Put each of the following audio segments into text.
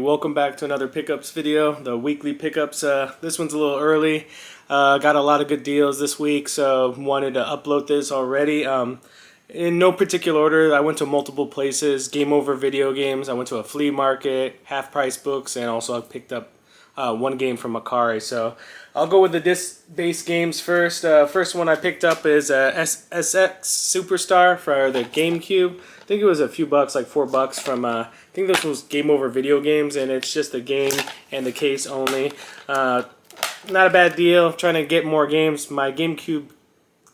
welcome back to another pickups video, the weekly pickups. This one's a little early. Got a lot of good deals this week, so wanted to upload this already. In no particular order, I went to multiple places. Game Over video games, I went to a flea market, half price books, and also I picked up one game from Akari. So I'll go with the disc-based games first. First one I picked up is SX Superstar for the GameCube. I think it was a few bucks, like $4 from, I think this was Game Over video games, and it's just the game and the case only. Not a bad deal. Trying to get more games. My GameCube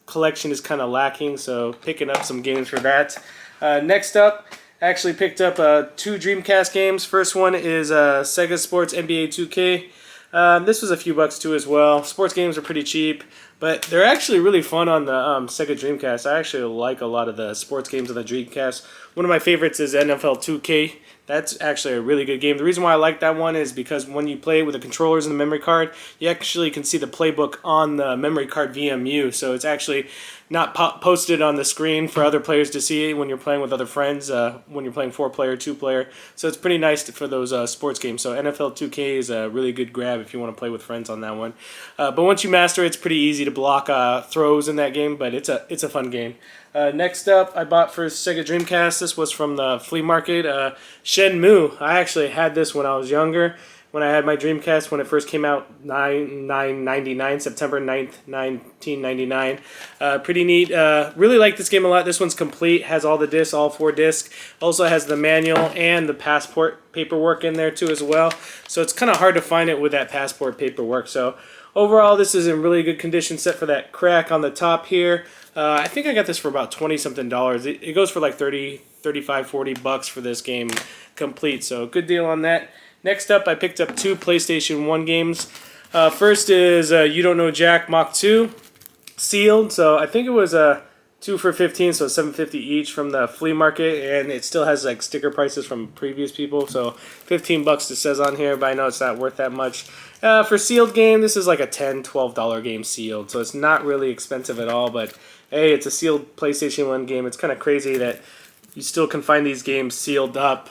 collection is kind of lacking, so picking up some games for that. Next up, I actually picked up two Dreamcast games. First one is Sega Sports Nba 2K. This was a few bucks too as well. Sports games are pretty cheap, but they're actually really fun on the Sega Dreamcast. I actually like a lot of the sports games on the Dreamcast. One of my favorites is NFL 2K. That's actually a really good game. The reason why I like that one is because when you play it with the controllers and the memory card, you actually can see the playbook on the memory card VMU. So it's actually not posted on the screen for other players to see when you're playing with other friends, when you're playing 4-player, 2-player. So it's pretty nice for those sports games. So NFL 2K is a really good grab if you want to play with friends on that one. But once you master it, it's pretty easy to block throws in that game, but it's a fun game. Next up, I bought for Sega Dreamcast. This was from the flea market. Shenmue. I actually had this when I was younger. When I had my Dreamcast, when it first came out, September 9th, 1999. Pretty neat. Really like this game a lot. This one's complete. Has all the discs, all 4 discs. Also has the manual and the passport paperwork in there too as well. So it's kind of hard to find it with that passport paperwork. So overall, this is in really good condition, except for that crack on the top here. I think I got this for about 20-something dollars. It goes for like 30, 35, 40 bucks for this game complete. So good deal on that. Next up, I picked up two PlayStation 1 games. First is You Don't Know Jack Mach 2, sealed. So I think it was 2 for $15, so $7.50 each from the flea market, and it still has like sticker prices from previous people. So 15 bucks it says on here, but I know it's not worth that much. For sealed game, this is like a $10, $12 game sealed, so it's not really expensive at all. But hey, it's a sealed PlayStation 1 game. It's kind of crazy that you still can find these games sealed up,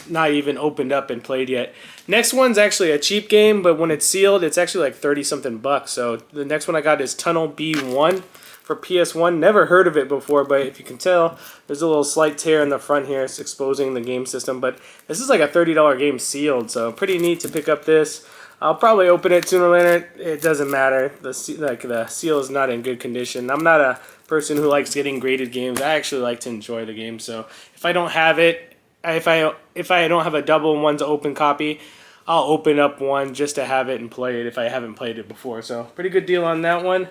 not even opened up and played yet. Next one's actually a cheap game, but when it's sealed, it's actually like 30-something bucks. So the next one I got is Tunnel B1 for PS1. Never heard of it before, but if you can tell, there's a little slight tear in the front here. It's exposing the game system, but this is like a $30 game sealed, so pretty neat to pick up this. I'll probably open it sooner or later. It doesn't matter. The seal is not in good condition. I'm not a person who likes getting graded games. I actually like to enjoy the game, so if I don't have it, if I don't have a double and one's an open copy, I'll open up one just to have it and play it if I haven't played it before. So pretty good deal on that one.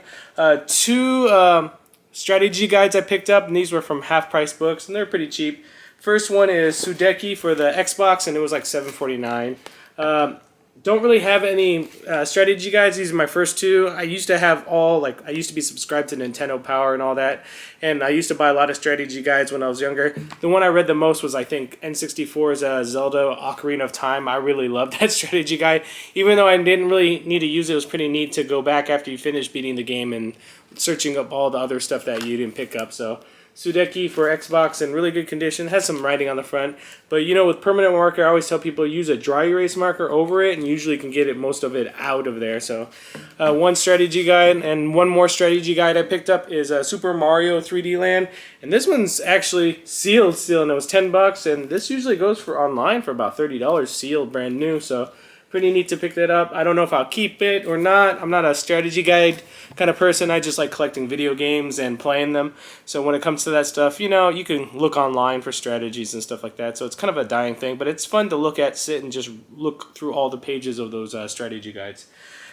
Two strategy guides I picked up, and these were from half price books, and they're pretty cheap. First one is Sudeki for the Xbox, and it was like $7.49. Don't really have any strategy guides. These are my first two. I used to have I used to be subscribed to Nintendo Power and all that, and I used to buy a lot of strategy guides when I was younger. The one I read the most was, I think, N64's Zelda Ocarina of Time. I really loved that strategy guide. Even though I didn't really need to use it, it was pretty neat to go back after you finish beating the game and searching up all the other stuff that you didn't pick up. So Sudeki for Xbox in really good condition. Has some writing on the front, but you know, with permanent marker, I always tell people use a dry erase marker over it, and usually can get most of it out of there. So one strategy guide, and one more strategy guide I picked up is Super Mario 3D Land, and this one's actually sealed still, and it was 10 bucks, and this usually goes for online for about $30 sealed, brand new. So pretty neat to pick that up. I don't know if I'll keep it or not. I'm not a strategy guide kind of person. I just like collecting video games and playing them. So when it comes to that stuff, you know, you can look online for strategies and stuff like that. So it's kind of a dying thing, but it's fun to look at, sit and just look through all the pages of those strategy guides.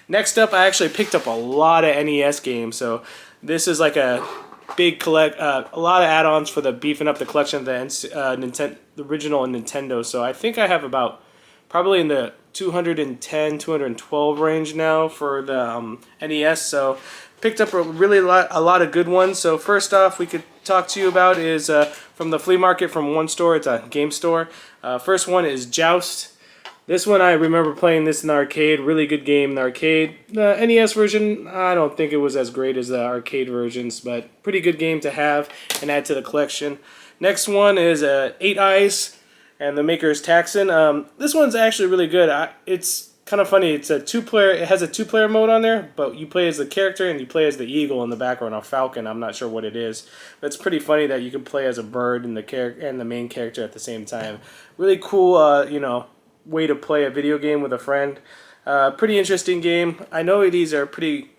Next up, I actually picked up a lot of NES games. So this is like a big a lot of add-ons for the beefing up the collection of the original Nintendo. So I think I have about probably in the 210, 212 range now for the NES. So picked up a lot of good ones. So first off, we could talk to you about is from the flea market from one store. It's a game store. First one is Joust. This one, I remember playing this in the arcade. Really good game in the arcade. The NES version, I don't think it was as great as the arcade versions, but pretty good game to have and add to the collection. Next one is 8 Eyes. and the maker is Taxon. This one's actually really good. It's kind of funny. It's a two-player. It has a two-player mode on there, but you play as the character and you play as the eagle in the background, or falcon. I'm not sure what it is. But it's pretty funny that you can play as a bird and the main character at the same time. Really cool, you know, way to play a video game with a friend. Pretty interesting game. I know these are pretty.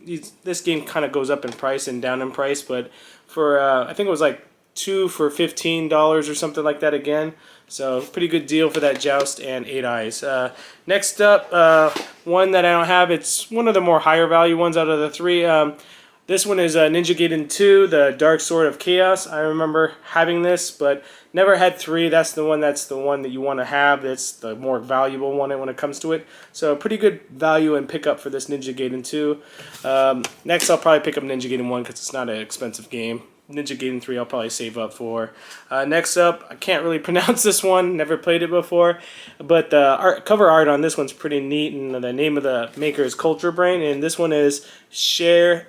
This game kind of goes up in price and down in price, but for I think it was like 2 for $15 or something like that again. So pretty good deal for that Joust and 8 Eyes. Next up, one that I don't have. It's one of the more higher value ones out of the three. This one is Ninja Gaiden 2, the Dark Sword of Chaos. I remember having this, but never had 3. That's the one that you want to have. That's the more valuable one when it comes to it. So pretty good value and pickup for this Ninja Gaiden 2. Next, I'll probably pick up Ninja Gaiden 1 because it's not an expensive game. Ninja Gaiden 3 I'll probably save up for. Next up, I can't really pronounce this one, never played it before, but the cover art on this one's pretty neat, and the name of the maker is Culture Brain, and this one is Scheherazade.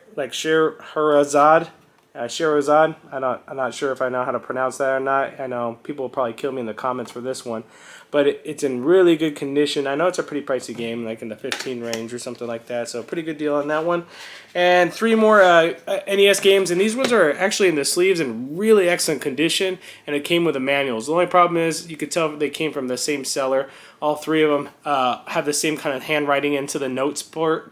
Scheherazade. I'm not sure if I know how to pronounce that or not. I know people will probably kill me in the comments for this one, but it's in really good condition. I know it's a pretty pricey game, like in the 15 range or something like that, so pretty good deal on that one. And 3 more NES games, and these ones are actually in the sleeves in really excellent condition, and it came with the manuals. The only problem is you could tell they came from the same seller. All 3 of them have the same kind of handwriting into the notes part,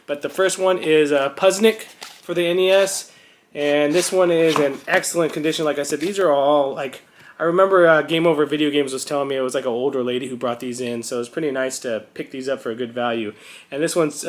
but the first one is Puznik for the NES. And this one is in excellent condition. Like I said, these are all like, I remember Game Over Video Games was telling me it was like an older lady who brought these in, so it's pretty nice to pick these up for a good value. And this one's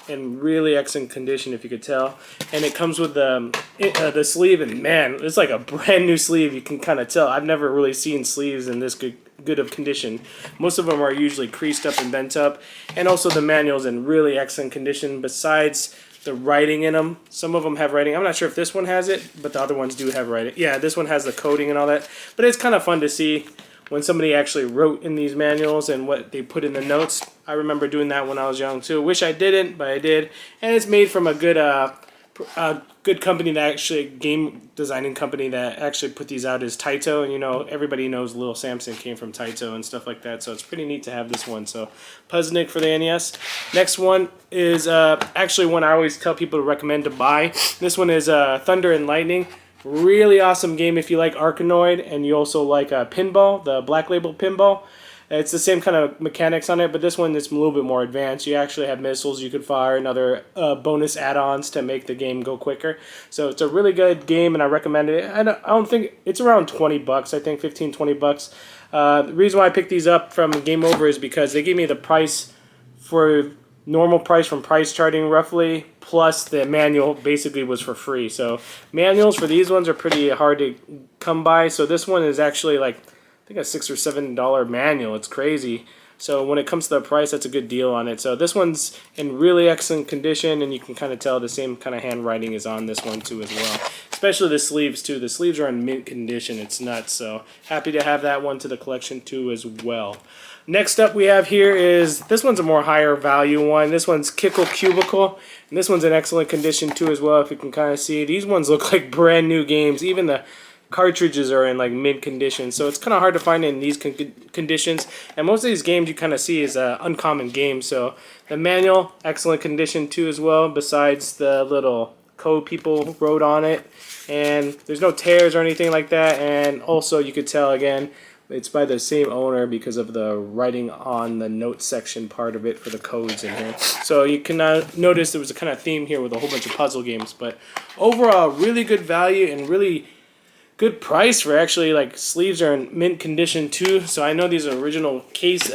in really excellent condition, if you could tell. And it comes with the sleeve, and man, it's like a brand new sleeve. You can kind of tell. I've never really seen sleeves in this good of condition. Most of them are usually creased up and bent up. And also the manual's in really excellent condition. Besides the writing in them, some of them have writing. I'm not sure if this one has it, but the other ones do have writing. Yeah, this one has the coding and all that. But it's kind of fun to see when somebody actually wrote in these manuals and what they put in the notes. I remember doing that when I was young too. Wish I didn't, but I did. And it's made from a good company that actually, game designing company that actually put these out is Taito, and you know, everybody knows Little Samson came from Taito and stuff like that, so it's pretty neat to have this one. So Puznik for the NES. Next one is actually one I always tell people to recommend to buy. This one is Thunder and Lightning. Really awesome game if you like Arkanoid and you also like Pinball, the Black Label Pinball. It's the same kind of mechanics on it, but this one is a little bit more advanced. You actually have missiles you could fire and other bonus add-ons to make the game go quicker. So it's a really good game, and I recommend it. I don't think it's around 20 bucks. I think 15, 20 bucks. The reason why I picked these up from Game Over is because they gave me the price for normal price from price charting roughly, plus the manual basically was for free. So manuals for these ones are pretty hard to come by. So this one is actually like, I think a $6 or $7 manual. It's crazy. So when it comes to the price, that's a good deal on it. So this one's in really excellent condition, and you can kind of tell the same kind of handwriting is on this one too as well. Especially the sleeves too. The sleeves are in mint condition. It's nuts. So happy to have that one to the collection too as well. Next up we have here is, this one's a more higher value one. This one's Kickle Cubicle, and this one's in excellent condition too as well, if you can kind of see. These ones look like brand new games. Even the cartridges are in like mid condition, so it's kind of hard to find in these conditions, and most of these games you kind of see is uncommon games. So the manual, excellent condition too as well, besides the little code people wrote on it, and there's no tears or anything like that. And also you could tell again it's by the same owner because of the writing on the notes section part of it for the codes in here. So you can notice there was a kind of theme here with a whole bunch of puzzle games, but overall really good value and really good price for actually, like, sleeves are in mint condition too. So I know these are original case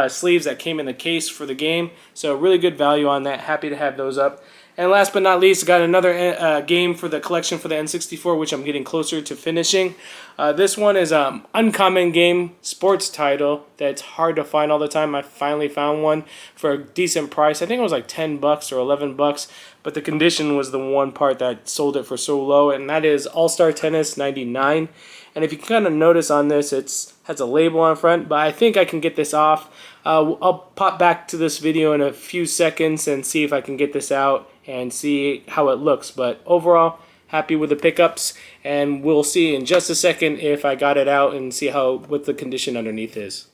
sleeves that came in the case for the game. So really good value on that. Happy to have those up. And last but not least, I got another game for the collection for the N64, which I'm getting closer to finishing. This one is an uncommon game, sports title that's hard to find all the time. I finally found one for a decent price. I think it was like 10 bucks or 11 bucks, but the condition was the one part that sold it for so low, and that is All-Star Tennis 99. And if you kind of notice on this, it has a label on front, but I think I can get this off. I'll pop back to this video in a few seconds and see if I can get this out and see how it looks. But overall, happy with the pickups, and we'll see in just a second if I got it out and see what the condition underneath is.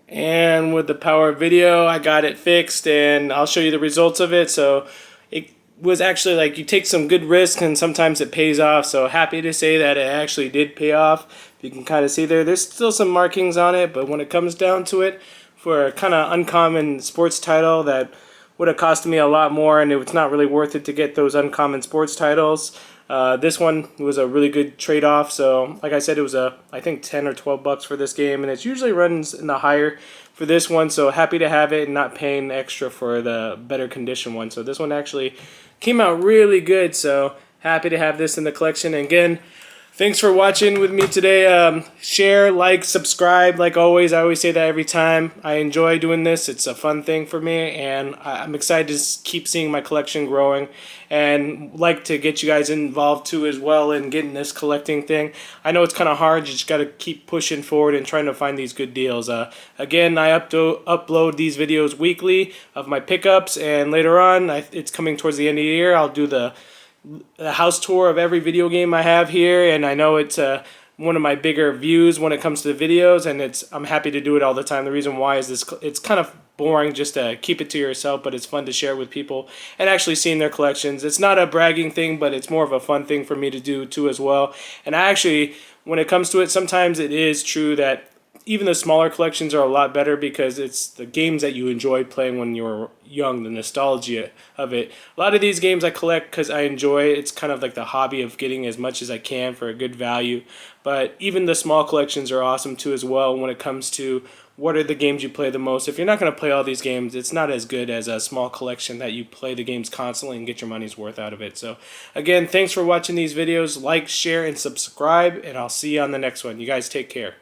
And with the power of video, I got it fixed, and I'll show you the results of it. So it was actually like you take some good risks and sometimes it pays off. So happy to say that it actually did pay off. You can kind of see there's still some markings on it, but when it comes down to it, for a kind of uncommon sports title that would have cost me a lot more, and it was not really worth it to get those uncommon sports titles. This one was a really good trade-off. So like I said, it was I think 10 or 12 bucks for this game, and it usually runs in the higher for this one. So happy to have it and not paying extra for the better condition one. So this one actually came out really good. So happy to have this in the collection. And again, thanks for watching with me today. Share, like, subscribe. Like always, I always say that every time. I enjoy doing this. It's a fun thing for me, and I'm excited to keep seeing my collection growing, and like to get you guys involved too as well in getting this collecting thing. I know it's kind of hard. You just got to keep pushing forward and trying to find these good deals. Again, I upload these videos weekly of my pickups, and later on, it's coming towards the end of the year, I'll do the house tour of every video game I have here, and I know it's one of my bigger views when it comes to the videos, and I'm happy to do it all the time. The reason why is it's kind of boring just to keep it to yourself, but it's fun to share with people and actually seeing their collections. It's not a bragging thing, but it's more of a fun thing for me to do too as well. And I actually, when it comes to it, sometimes it is true that even the smaller collections are a lot better because it's the games that you enjoyed playing when you were young, the nostalgia of it. A lot of these games I collect because I enjoy it. It's kind of like the hobby of getting as much as I can for a good value. But even the small collections are awesome too as well when it comes to what are the games you play the most. If you're not going to play all these games, it's not as good as a small collection that you play the games constantly and get your money's worth out of it. So again, thanks for watching these videos. Like, share, and subscribe, and I'll see you on the next one. You guys take care.